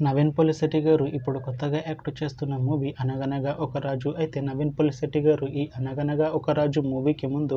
నవీన్ పోలిశెట్టి గారు ఇప్పుడు కొత్తగా యాక్ట్ చేస్తున్న మూవీ 'అనగనగా ఒక రాజు'. అయితే నవీన్ పోలిశెట్టి గారు ఈ 'అనగనగా ఒక రాజు' మూవీకి ముందు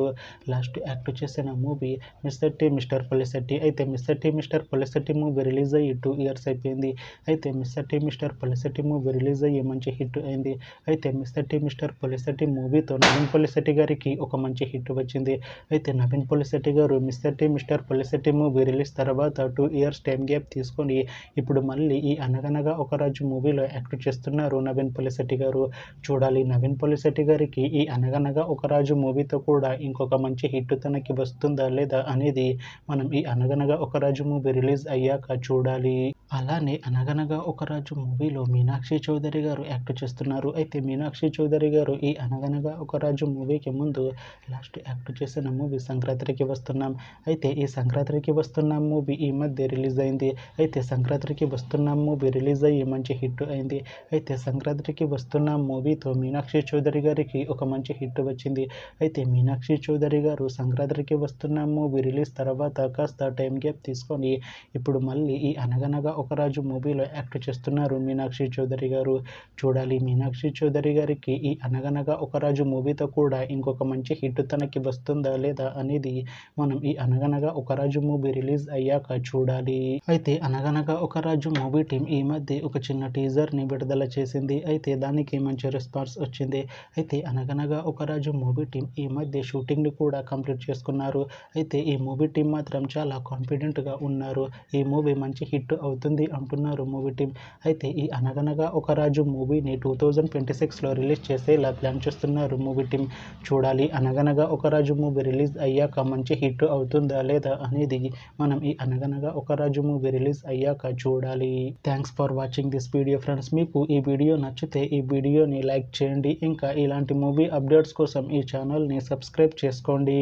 లాస్ట్ యాక్ట్ చేసిన movie 'Mr tea mister Polishetty'. అయితే 'Mr tea mister Polishetty' movie release అయ్యి 2 years అయిపోయింది. అయితే 'Mr tea mister Polishetty' movie release అయ్యి మంచి హిట్ అయింది. అయితే 'మిస్టర్ టీ మిస్టర్ పోలిశెట్టి' మూవీతో నవీన్ పోలిశెట్టి గారికి ఒక మంచి హిట్ వచ్చింది. అయితే నవీన్ పోలిశెట్టి గారు 'mister tea mister Polishetty' movie release తర్వాత 2 years టైం గ్యాప్ తీసుకొని ఇప్పుడు మళ్ళీ ఈ 'అనగనగా ఒక రాజు' మూవీలో యాక్ట్ చేస్తున్నారు నవీన్ పోలిశెట్టి గారు. చూడాలి నవీన్ పోలిశెట్టి గారికి ఈ 'అనగనగా ఒక రాజు' మూవీతో కూడా ఇంకొక మంచి హిట్ తనకి వస్తుందా లేదా అనేది మనం ఈ 'అనగనగా ఒక రాజు' మూవీ రిలీజ్ అయ్యాక చూడాలి. అలానే 'అనగనగా ఒక రాజు' మూవీలో మీనాక్షి చౌదరి గారు యాక్ట్ చేస్తున్నారు. అయితే మీనాక్షి చౌదరి గారు ఈ 'అనగనగా ఒక రాజు' మూవీకి ముందు లాస్ట్ యాక్ట్ చేసిన మూవీ 'సంక్రాంతికి వస్తున్నాం'. అయితే ఈ 'సంక్రాంతికి వస్తున్నాం' మూవీ ఈ మధ్య రిలీజ్ అయింది. అయితే 'సంక్రాంతికి వస్తున్నాం' మూవీ రిలీజ్ అయ్యి మంచి హిట్ అయింది. అయితే 'సంక్రాంతికి వస్తున్నాం' మూవీతో మీనాక్షి చౌదరి గారికి ఒక మంచి హిట్ వచ్చింది. అయితే మీనాక్షి చౌదరి గారు 'సంక్రాంతికి వస్తున్నాం' మూవీ రిలీజ్ తర్వాత కాస్త టైం గ్యాప్ తీసుకొని ఇప్పుడు మళ్ళీ ఈ 'అనగనగా ఒక రాజు' మూవీలో యాక్ట్ చేస్తున్నారు మీనాక్షి చౌదరి గారు. చూడాలి మీనాక్షి చౌదరి గారికి ఈ 'అనగనగా ఒక రాజు' మూవీతో కూడా ఇంకొక మంచి హిట్ తనకి వస్తుందా లేదా అనేది మనం ఈ 'అనగనగా ఒక రాజు' మూవీ రిలీజ్ అయ్యాక చూడాలి. అయితే 'అనగనగా ఒక రాజు' మూవీ టీం ఈ మధ్య ఒక చిన్న టీజర్ని విడుదల చేసింది. అయితే దానికి మంచి రెస్పాన్స్ వచ్చింది. అయితే 'అనగనగా ఒక రాజు' మూవీ టీం ఈ మధ్య షూటింగ్ని కూడా కంప్లీట్ చేసుకున్నారు. అయితే ఈ మూవీ టీం మాత్రం చాలా కాన్ఫిడెంట్గా ఉన్నారు. ఈ మూవీ మంచి హిట్ అవుతుంది అంటున్నారు మూవీ టీం. అయితే ఈ 'అనగనగా ఒక రాజు' మూవీని 2026లో రిలీజ్ చేసేలా ప్లాన్ చేస్తున్నారు మూవీ టీం. చూడాలి 'అనగనగా ఒక రాజు' మూవీ రిలీజ్ అయ్యాక మంచి హిట్ అవుతుందా లేదా అనేది మనం ఈ 'అనగనగా ఒక రాజు' మూవీ రిలీజ్ అయ్యాక చూడాలి. Thanks for watching this video friends. మీకు ఈ వీడియో నచ్చితే ఈ వీడియోని లైక్ చేయండి. ఇంకా ఇలాంటి మూవీ అప్డేట్స్ కోసం ఈ ఛానల్ని సబ్స్క్రైబ్ చేసుకోండి.